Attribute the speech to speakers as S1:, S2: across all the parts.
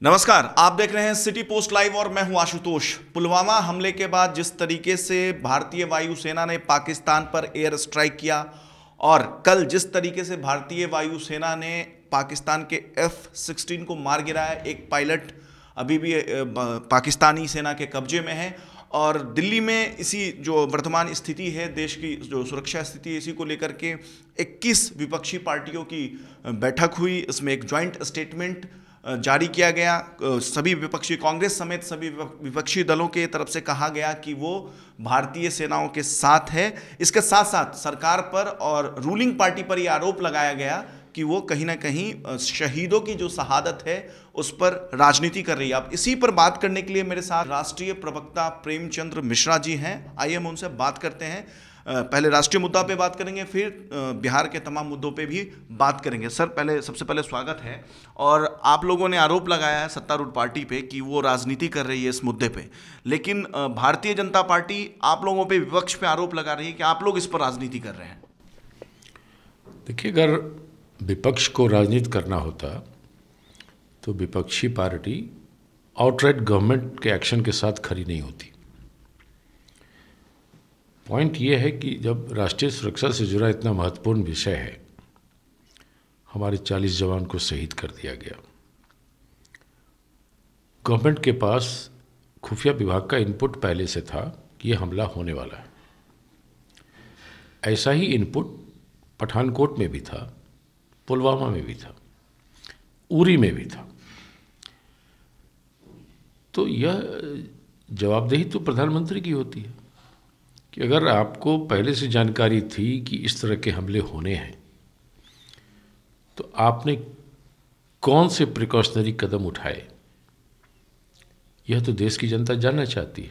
S1: नमस्कार, आप देख रहे हैं सिटी पोस्ट लाइव और मैं हूं आशुतोष। पुलवामा हमले के बाद जिस तरीके से भारतीय वायुसेना ने पाकिस्तान पर एयर स्ट्राइक किया और कल जिस तरीके से भारतीय वायुसेना ने पाकिस्तान के F-16 को मार गिराया, एक पायलट अभी भी पाकिस्तानी सेना के कब्जे में है। और दिल्ली में इसी जो वर्तमान स्थिति है, देश की जो सुरक्षा स्थिति है, इसी को लेकर के 21 विपक्षी पार्टियों की बैठक हुई। इसमें एक जॉइंट स्टेटमेंट जारी किया गया। सभी विपक्षी, कांग्रेस समेत सभी विपक्षी दलों के तरफ से कहा गया कि वो भारतीय सेनाओं के साथ है। इसके साथ साथ सरकार पर और रूलिंग पार्टी पर यह आरोप लगाया गया कि वो कहीं ना कहीं शहीदों की जो शहादत है उस पर राजनीति कर रही है। अब इसी पर बात करने के लिए मेरे साथ राष्ट्रीय प्रवक्ता प्रेमचंद्र मिश्रा जी हैं। आइए हम उनसे बात करते हैं। पहले राष्ट्रीय मुद्दा पे बात करेंगे, फिर बिहार के तमाम मुद्दों पे भी बात करेंगे। सर, सबसे पहले स्वागत है। और आप लोगों ने आरोप लगाया है सत्तारूढ़ पार्टी पे कि वो राजनीति कर रही है इस मुद्दे पे, लेकिन भारतीय जनता पार्टी आप लोगों पे, विपक्ष पे आरोप लगा रही है कि आप लोग इस पर राजनीति कर रहे हैं।
S2: देखिए, अगर विपक्ष को राजनीति करना होता तो विपक्षी पार्टी आउटराइट गवर्नमेंट के एक्शन के साथ खड़ी नहीं होती। पॉइंट ये है कि जब राष्ट्रीय सुरक्षा से जुड़ा इतना महत्वपूर्ण विषय है, हमारे 40 जवान को शहीद कर दिया गया, गवर्नमेंट के पास खुफिया विभाग का इनपुट पहले से था कि यह हमला होने वाला है। ऐसा ही इनपुट पठानकोट में भी था, पुलवामा में भी था, उरी में भी था। तो यह जवाबदेही तो प्रधानमंत्री की होती है कि अगर आपको पहले से जानकारी थी कि इस तरह के हमले होने हैं तो आपने कौन से प्रिकॉशनरी कदम उठाए, यह तो देश की जनता जानना चाहती है।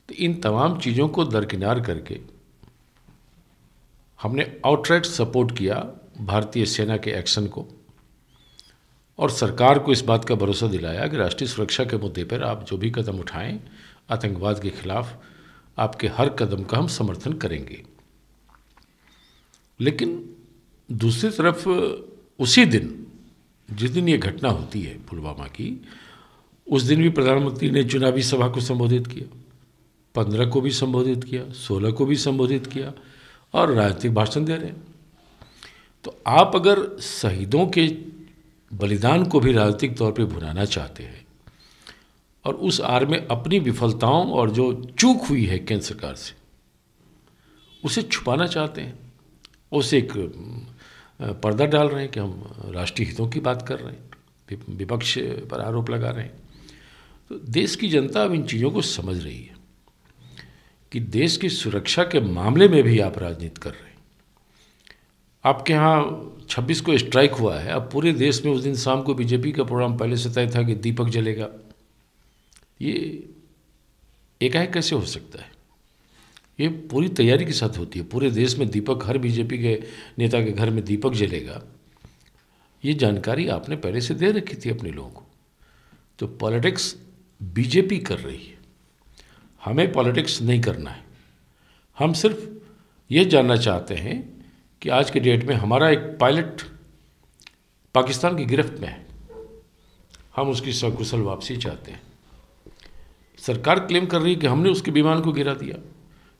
S2: तो इन तमाम चीज़ों को दरकिनार करके हमने आउटराइट सपोर्ट किया भारतीय सेना के एक्शन को और सरकार को इस बात का भरोसा दिलाया कि राष्ट्रीय सुरक्षा के मुद्दे पर आप जो भी कदम उठाएं, आतंकवाद के खिलाफ आपके हर कदम का हम समर्थन करेंगे। लेकिन दूसरी तरफ उसी दिन, जिस दिन ये घटना होती है पुलवामा की, उस दिन भी प्रधानमंत्री ने चुनावी सभा को संबोधित किया, 15 को भी संबोधित किया, 16 को भी संबोधित किया और राजनीतिक भाषण दे रहे हैं। तो आप अगर शहीदों के बलिदान को भी राजनीतिक तौर पे भुनाना चाहते हैं और उस आड़ में अपनी विफलताओं और जो चूक हुई है केंद्र सरकार से उसे छुपाना चाहते हैं, उसे एक पर्दा डाल रहे हैं कि हम राष्ट्रीय हितों की बात कर रहे हैं, विपक्ष पर आरोप लगा रहे हैं। तो देश की जनता अब इन चीज़ों को समझ रही है कि देश की सुरक्षा के मामले में भी आप राजनीति कर रहे हैं। आपके यहाँ 26 को स्ट्राइक हुआ है, अब पूरे देश में उस दिन शाम को बीजेपी का प्रोग्राम पहले से तय था कि दीपक जलेगा। ये एकाएक कैसे हो सकता है? ये पूरी तैयारी के साथ होती है। पूरे देश में दीपक, हर बीजेपी के नेता के घर में दीपक जलेगा, ये जानकारी आपने पहले से दे रखी थी अपने लोगों को। तो पॉलिटिक्स बीजेपी कर रही है, हमें पॉलिटिक्स नहीं करना है। हम सिर्फ ये जानना चाहते हैं कि आज के डेट में हमारा एक पायलट पाकिस्तान की गिरफ्त में है, हम उसकी सकुशल वापसी चाहते हैं। सरकार क्लेम कर रही है कि हमने उसके विमान को गिरा दिया।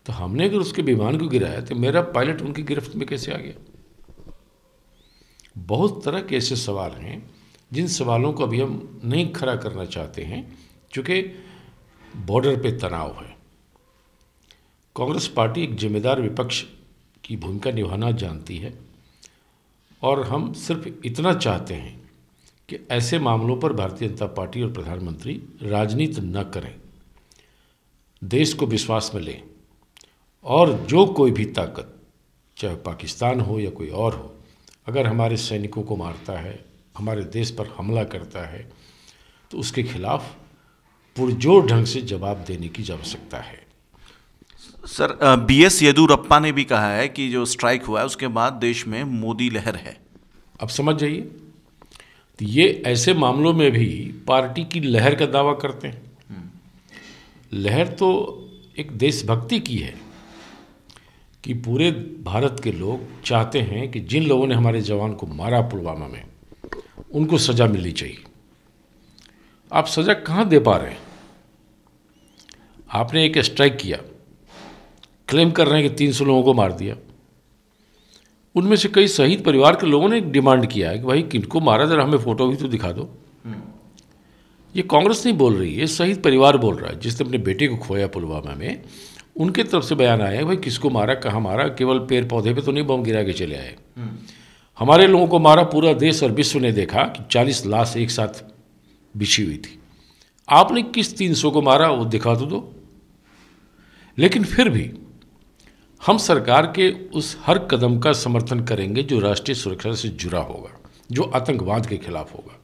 S2: तो हमने अगर उसके विमान को गिराया तो मेरा पायलट उनकी गिरफ्त में कैसे आ गया? बहुत तरह के ऐसे सवाल हैं जिन सवालों को अभी हम नहीं खड़ा करना चाहते हैं, चूँकि बॉर्डर पे तनाव है। कांग्रेस पार्टी एक जिम्मेदार विपक्ष की भूमिका निभाना जानती है और हम सिर्फ इतना चाहते हैं कि ऐसे मामलों पर भारतीय जनता पार्टी और प्रधानमंत्री राजनीति न करें, देश को विश्वास में लें और जो कोई भी ताकत, चाहे पाकिस्तान हो या कोई और हो, अगर हमारे सैनिकों को मारता है, हमारे देश पर हमला करता है, तो उसके खिलाफ पुरजोर ढंग से जवाब देने की आवश्यकता है।
S1: सर, BS येदियुरप्पा ने भी कहा है कि जो स्ट्राइक हुआ है उसके बाद देश में मोदी लहर है।
S2: अब समझ जाइए, तो ये ऐसे मामलों में भी पार्टी की लहर का दावा करते हैं। लहर तो एक देशभक्ति की है कि पूरे भारत के लोग चाहते हैं कि जिन लोगों ने हमारे जवान को मारा पुलवामा में, उनको सज़ा मिलनी चाहिए। आप सज़ा कहाँ दे पा रहे हैं? आपने एक स्ट्राइक किया, क्लेम कर रहे हैं कि 300 लोगों को मार दिया। उनमें से कई शहीद परिवार के लोगों ने एक डिमांड किया है कि भाई किनको मारा, जरा हमें फ़ोटो भी तो दिखा दो। ये कांग्रेस नहीं बोल रही है, शहीद परिवार बोल रहा है, जिसने अपने बेटे को खोया पुलवामा में। उनके तरफ से बयान आया है भाई किसको मारा, कहाँ मारा, केवल पेड़ पौधे पे तो नहीं बम गिरा के चले आए। हमारे लोगों को मारा, पूरा देश और विश्व ने देखा कि 40 लाश एक साथ बिछी हुई थी। आपने किस 300 को मारा वो दिखा तो दो। लेकिन फिर भी हम सरकार के उस हर कदम का समर्थन करेंगे जो राष्ट्रीय सुरक्षा से जुड़ा होगा, जो आतंकवाद के खिलाफ होगा।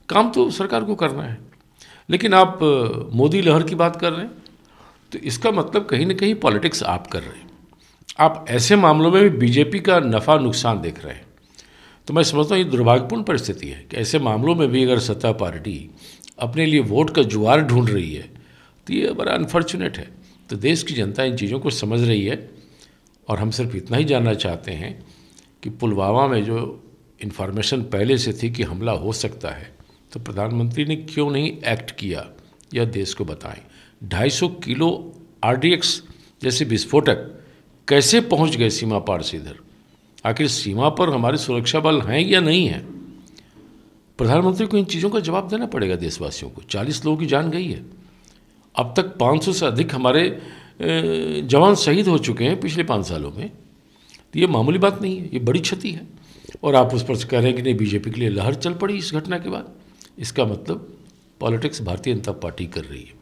S2: काम तो सरकार को करना है। लेकिन आप मोदी लहर की बात कर रहे हैं, तो इसका मतलब कहीं ना कहीं पॉलिटिक्स आप कर रहे हैं। आप ऐसे मामलों में भी बीजेपी का नफ़ा नुकसान देख रहे हैं। तो मैं समझता हूँ ये दुर्भाग्यपूर्ण परिस्थिति है कि ऐसे मामलों में भी अगर सत्ता पार्टी अपने लिए वोट का जुआर ढूंढ रही है तो ये बड़ा अनफॉर्चुनेट है। तो देश की जनता इन चीज़ों को समझ रही है और हम सिर्फ इतना ही जानना चाहते हैं कि पुलवामा में जो इन्फॉर्मेशन पहले से थी कि हमला हो सकता है, तो प्रधानमंत्री ने क्यों नहीं एक्ट किया, यह देश को बताएं। 250 किलो RDX जैसे विस्फोटक कैसे पहुंच गए सीमा पार से इधर? आखिर सीमा पर हमारे सुरक्षा बल हैं या नहीं हैं? प्रधानमंत्री को इन चीज़ों का जवाब देना पड़ेगा देशवासियों को। 40 लोगों की जान गई है। अब तक 500 से अधिक हमारे जवान शहीद हो चुके हैं पिछले 5 सालों में। तो ये मामूली बात नहीं है, ये बड़ी क्षति है। और आप उस पर कह रहे हैं कि नहीं बीजेपी के लिए लहर चल पड़ी इस घटना के बाद। इसका मतलब पॉलिटिक्स भारतीय जनता पार्टी कर रही है,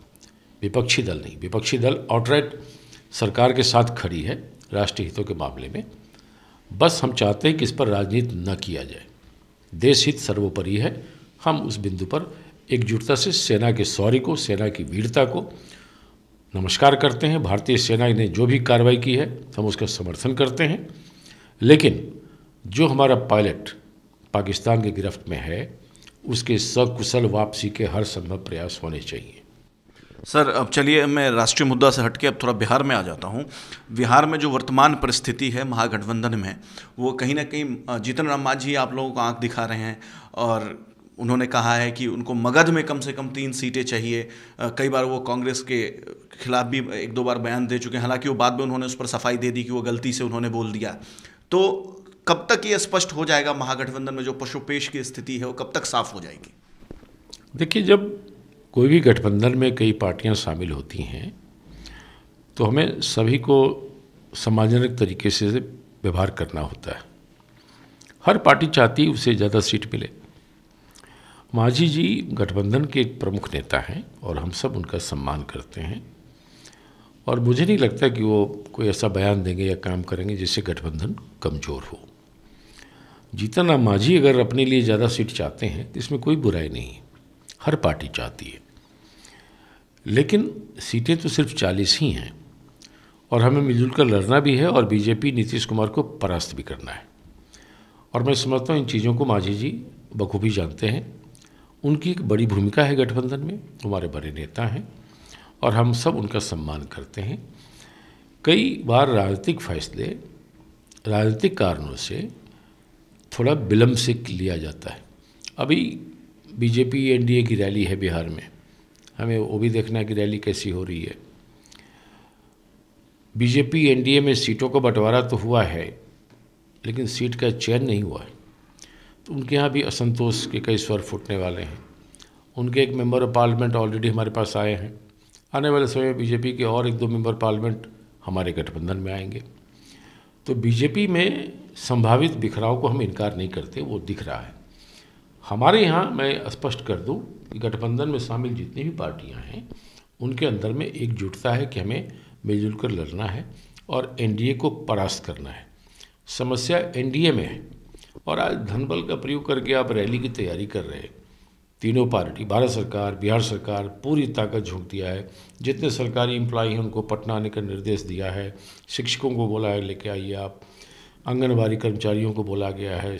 S2: विपक्षी दल नहीं। विपक्षी दल आउटराइट सरकार के साथ खड़ी है राष्ट्रीय हितों के मामले में। बस हम चाहते हैं कि इस पर राजनीति न किया जाए। देश हित सर्वोपरि है। हम उस बिंदु पर एकजुटता से सेना के शौर्य को, सेना की वीरता को नमस्कार करते हैं। भारतीय सेना ने जो भी कार्रवाई की है हम उसका समर्थन करते हैं। लेकिन जो हमारा पायलट पाकिस्तान की गिरफ्त में है उसके सकुशल वापसी के हर संभव प्रयास होने चाहिए।
S1: सर, अब चलिए मैं राष्ट्रीय मुद्दा से हटके अब थोड़ा बिहार में आ जाता हूँ। बिहार में जो वर्तमान परिस्थिति है महागठबंधन में, वो कहीं ना कहीं जीतन राम मांझी आप लोगों को आंख दिखा रहे हैं और उन्होंने कहा है कि उनको मगध में कम से कम 3 सीटें चाहिए। कई बार वो कांग्रेस के खिलाफ भी 1-2 बार बयान दे चुके हैं। हालांकि वो बाद में उन्होंने उस पर सफाई दे दी कि वो गलती से उन्होंने बोल दिया। तो कब तक ये स्पष्ट हो जाएगा महागठबंधन में जो पशुपेश की स्थिति है वो कब तक साफ हो जाएगी?
S2: देखिए, जब कोई भी गठबंधन में कई पार्टियां शामिल होती हैं तो हमें सभी को सम्मानजनक तरीके से व्यवहार करना होता है। हर पार्टी चाहती है उसे ज़्यादा सीट मिले। मांझी जी गठबंधन के एक प्रमुख नेता हैं और हम सब उनका सम्मान करते हैं। और मुझे नहीं लगता कि वो कोई ऐसा बयान देंगे या काम करेंगे जिससे गठबंधन कमज़ोर हो। जीतन राम मांझी अगर अपने लिए ज़्यादा सीट चाहते हैं तो इसमें कोई बुराई नहीं है, हर पार्टी चाहती है। लेकिन सीटें तो सिर्फ 40 ही हैं और हमें मिलजुल कर लड़ना भी है और बीजेपी नीतीश कुमार को परास्त भी करना है। और मैं समझता हूँ इन चीज़ों को मांझी जी बखूबी जानते हैं। उनकी एक बड़ी भूमिका है गठबंधन में, हमारे बड़े नेता हैं और हम सब उनका सम्मान करते हैं। कई बार राजनीतिक फैसले राजनीतिक कारणों से थोड़ा विलम्ब से लिया जाता है। अभी बीजेपी एनडीए की रैली है बिहार में, हमें वो भी देखना है कि रैली कैसी हो रही है। बीजेपी एनडीए में सीटों का बंटवारा तो हुआ है लेकिन सीट का चयन नहीं हुआ है। तो उनके यहाँ भी असंतोष के कई स्वर फूटने वाले हैं। उनके एक मेंबर ऑफ पार्लियामेंट ऑलरेडी हमारे पास आए हैं। आने वाले समय में बीजेपी के और 1-2 मेंबर पार्लियामेंट हमारे गठबंधन में आएंगे। तो बीजेपी में संभावित बिखराव को हम इनकार नहीं करते, वो दिख रहा है। हमारे यहाँ मैं स्पष्ट कर दूं कि गठबंधन में शामिल जितनी भी पार्टियां हैं उनके अंदर में एकजुटता है कि हमें मिलजुल कर लड़ना है और एनडीए को परास्त करना है। समस्या एनडीए में है और आज धनबल का प्रयोग करके आप रैली की तैयारी कर रहे हैं। तीनों पार्टी, भारत सरकार, बिहार सरकार पूरी ताकत झोंक दिया है। जितने सरकारी एम्प्लॉय हैं उनको पटना आने का निर्देश दिया है। शिक्षकों को बोला है लेके आइए आप, आंगनबाड़ी कर्मचारियों को बोला गया है,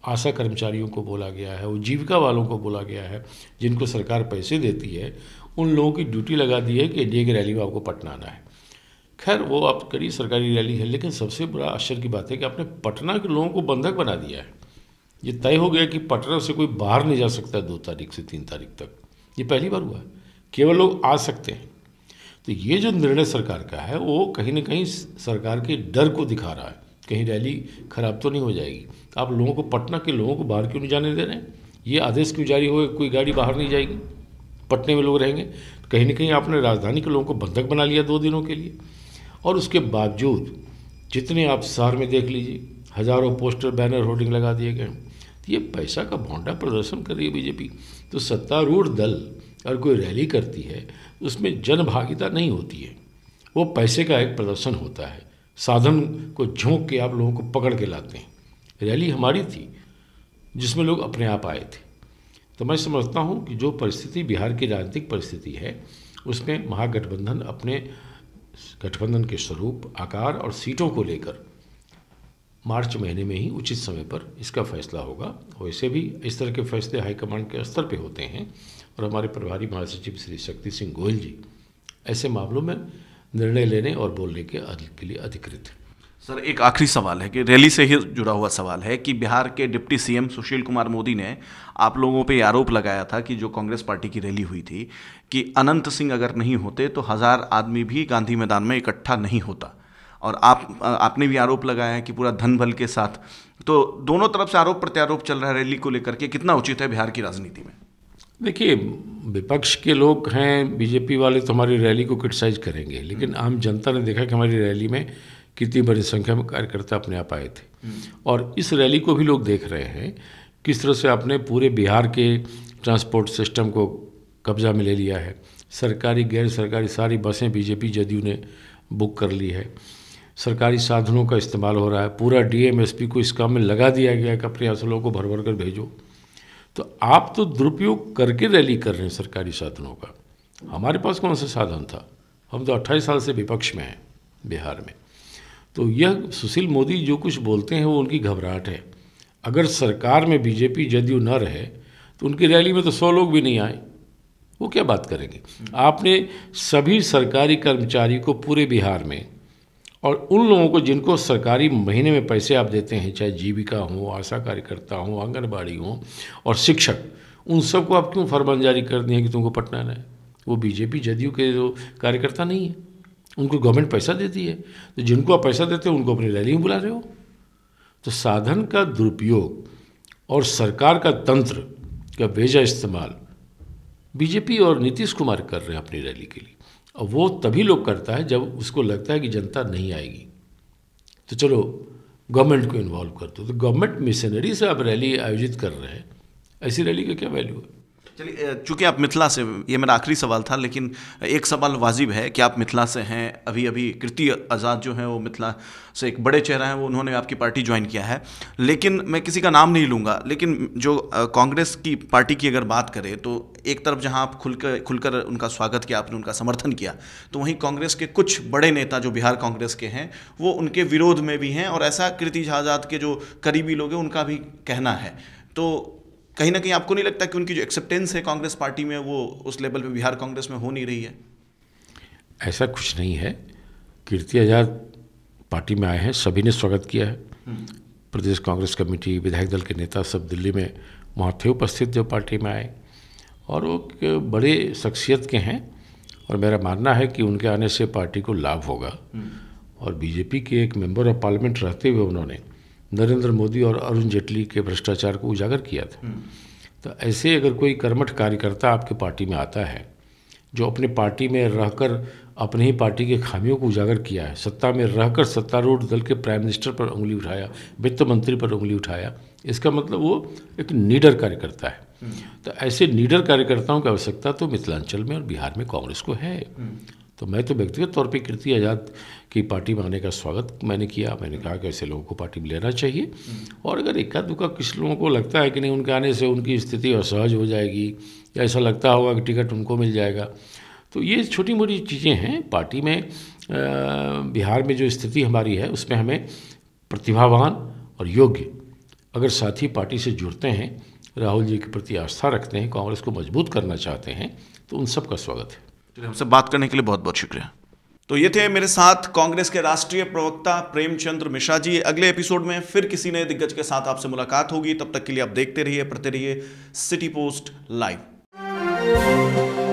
S2: आशा कर्मचारियों को बोला गया है, जीविका वालों को बोला गया है। जिनको सरकार पैसे देती है उन लोगों की ड्यूटी लगा दी है कि एनडीए की रैली में आपको पटना आना है। खैर वो आप करिए, सरकारी रैली है, लेकिन सबसे बड़ा आश्चर्य की बात है कि आपने पटना के लोगों को बंधक बना दिया है। ये तय हो गया कि पटना से कोई बाहर नहीं जा सकता 2 तारीख से 3 तारीख तक। ये पहली बार हुआ है, केवल लोग आ सकते हैं। तो ये जो निर्णय सरकार का है वो कहीं ना कहीं सरकार के डर को दिखा रहा है, कहीं रैली खराब तो नहीं हो जाएगी। आप लोगों को, पटना के लोगों को बाहर क्यों नहीं जाने दे रहे हैं? ये आदेश क्यों जारी हो, कोई गाड़ी बाहर नहीं जाएगी, पटने में लोग रहेंगे? कहीं ना कहीं आपने राजधानी के लोगों को बंधक बना लिया 2 दिनों के लिए। और उसके बावजूद जितने आप शहर में देख लीजिए, हज़ारों पोस्टर बैनर होर्डिंग लगा दिए गए। तो ये पैसा का भौंडा प्रदर्शन कर रही है बीजेपी। तो सत्तारूढ़ दल अगर कोई रैली करती है उसमें जन भागीदारी नहीं होती है, वो पैसे का एक प्रदर्शन होता है। साधन को झोंक के आप लोगों को पकड़ के लाते हैं। रैली हमारी थी जिसमें लोग अपने आप आए थे। तो मैं समझता हूँ कि जो परिस्थिति बिहार की राजनीतिक परिस्थिति है उसमें महागठबंधन अपने गठबंधन के स्वरूप, आकार और सीटों को लेकर मार्च महीने में ही उचित समय पर इसका फैसला होगा। वैसे भी इस तरह के फैसले हाईकमांड के स्तर पे होते हैं और हमारे प्रभारी महासचिव श्री शक्ति सिंह गोयल जी ऐसे मामलों में निर्णय लेने और बोलने के लिए अधिकृत हैं।
S1: सर, एक आखिरी सवाल है कि रैली से ही जुड़ा हुआ सवाल है कि बिहार के डिप्टी सीएम सुशील कुमार मोदी ने आप लोगों पे आरोप लगाया था कि जो कांग्रेस पार्टी की रैली हुई थी कि अनंत सिंह अगर नहीं होते तो 1000 आदमी भी गांधी मैदान में इकट्ठा नहीं होता। और आपने भी आरोप लगाया है कि पूरा धन बल के साथ। तो दोनों तरफ से आरोप प्रत्यारोप चल रहा है रैली को लेकर के, कितना उचित है बिहार की राजनीति में?
S2: देखिए, विपक्ष के लोग हैं, बीजेपी वाले तो हमारी रैली को क्रिटिसाइज करेंगे, लेकिन आम जनता ने देखा कि हमारी रैली में कितनी बड़ी संख्या में कार्यकर्ता अपने आप आए थे। और इस रैली को भी लोग देख रहे हैं किस तरह से आपने पूरे बिहार के ट्रांसपोर्ट सिस्टम को कब्जा में ले लिया है। सरकारी गैर सरकारी सारी बसें बीजेपी जदयू ने बुक कर ली है। सरकारी साधनों का इस्तेमाल हो रहा है। पूरा डीएम एसपी को इस काम में लगा दिया गया है कि अपने असलों को भर भर कर भेजो। तो आप तो दुरुपयोग करके रैली कर रहे हैं सरकारी साधनों का। हमारे पास कौन सा साधन था? हम तो 28 साल से विपक्ष में हैं बिहार में। तो यह सुशील मोदी जो कुछ बोलते हैं वो उनकी घबराहट है। अगर सरकार में बीजेपी जदयू न रहे तो उनकी रैली में तो 100 लोग भी नहीं आए, वो क्या बात करेंगे? आपने सभी सरकारी कर्मचारी को पूरे बिहार में, और उन लोगों को जिनको सरकारी महीने में पैसे आप देते हैं, चाहे जीविका हो, आशा कार्यकर्ता हो, आंगनबाड़ी हो और शिक्षक, उन सबको आप क्यों फरमान जारी कर दिए कि तुमको पटना है? वो बीजेपी जदयू के जो कार्यकर्ता नहीं है, उनको गवर्नमेंट पैसा देती है। तो जिनको आप पैसा देते हो उनको अपनी रैली में बुला रहे हो। तो साधन का दुरुपयोग और सरकार का तंत्र का बेजा इस्तेमाल बीजेपी और नीतीश कुमार कर रहे हैं अपनी रैली के लिए। और वो तभी लोग करता है जब उसको लगता है कि जनता नहीं आएगी, तो चलो गवर्नमेंट को इन्वॉल्व कर दो। तो गवर्नमेंट मिशनरी से आप रैली आयोजित कर रहे हैं, ऐसी रैली का क्या वैल्यू है?
S1: चलिए, चूंकि आप मिथिला से, ये मेरा आखिरी सवाल था, लेकिन एक सवाल वाजिब है कि आप मिथिला से हैं। अभी कीर्ति आज़ाद जो हैं वो मिथिला से एक बड़े चेहरा हैं, वो उन्होंने आपकी पार्टी ज्वाइन किया है। लेकिन मैं किसी का नाम नहीं लूँगा, लेकिन जो कांग्रेस की पार्टी की अगर बात करें तो एक तरफ जहां आप खुलकर उनका स्वागत किया, आपने उनका समर्थन किया, तो वहीं कांग्रेस के कुछ बड़े नेता जो बिहार कांग्रेस के हैं वो उनके विरोध में भी हैं। और ऐसा कीर्ति आज़ाद के जो करीबी लोग हैं उनका भी कहना है। तो कहीं ना कहीं आपको नहीं लगता कि उनकी जो एक्सेप्टेंस है कांग्रेस पार्टी में वो उस लेवल पे बिहार कांग्रेस में हो नहीं रही है?
S2: ऐसा कुछ नहीं है। कीर्ति आज़ाद पार्टी में आए हैं, सभी ने स्वागत किया है। प्रदेश कांग्रेस कमेटी, विधायक दल के नेता सब दिल्ली में वहाँ थे उपस्थित जो पार्टी में आए, और वो बड़े शख्सियत के हैं। और मेरा मानना है कि उनके आने से पार्टी को लाभ होगा। और बीजेपी के एक मेंबर ऑफ पार्लियामेंट रहते हुए उन्होंने नरेंद्र मोदी और अरुण जेटली के भ्रष्टाचार को उजागर किया था। तो ऐसे अगर कोई कर्मठ कार्यकर्ता आपके पार्टी में आता है जो अपने पार्टी में रहकर अपने ही पार्टी के खामियों को उजागर किया है, सत्ता में रहकर सत्तारूढ़ दल के प्राइम मिनिस्टर पर उंगली उठाया, वित्त मंत्री पर उंगली उठाया, इसका मतलब वो एक नीडर कार्यकर्ता है। तो ऐसे नीडर कार्यकर्ताओं की आवश्यकता तो मिथिलांचल में और बिहार में कांग्रेस को है। तो मैं तो व्यक्तिगत तौर पे कीर्ति आज़ाद की पार्टी में आने का स्वागत मैंने किया। मैंने कहा कि ऐसे लोगों को पार्टी में लेना चाहिए। और अगर एका दुका किस लोगों को लगता है कि नहीं उनके आने से उनकी स्थिति असहज हो जाएगी या ऐसा लगता होगा कि टिकट उनको मिल जाएगा, तो ये छोटी मोटी चीज़ें हैं। पार्टी में बिहार में जो स्थिति हमारी है उसमें हमें प्रतिभावान और योग्य अगर साथी पार्टी से जुड़ते हैं, राहुल जी के प्रति आस्था रखते हैं, कांग्रेस को मजबूत करना चाहते हैं, तो उन सब का स्वागत है।
S1: हमसे बात करने के लिए बहुत बहुत शुक्रिया। तो ये थे मेरे साथ कांग्रेस के राष्ट्रीय प्रवक्ता प्रेमचंद्र मिश्रा जी। अगले एपिसोड में फिर किसी नए दिग्गज के साथ आपसे मुलाकात होगी। तब तक के लिए आप देखते रहिए, पढ़ते रहिए सिटी पोस्ट लाइव।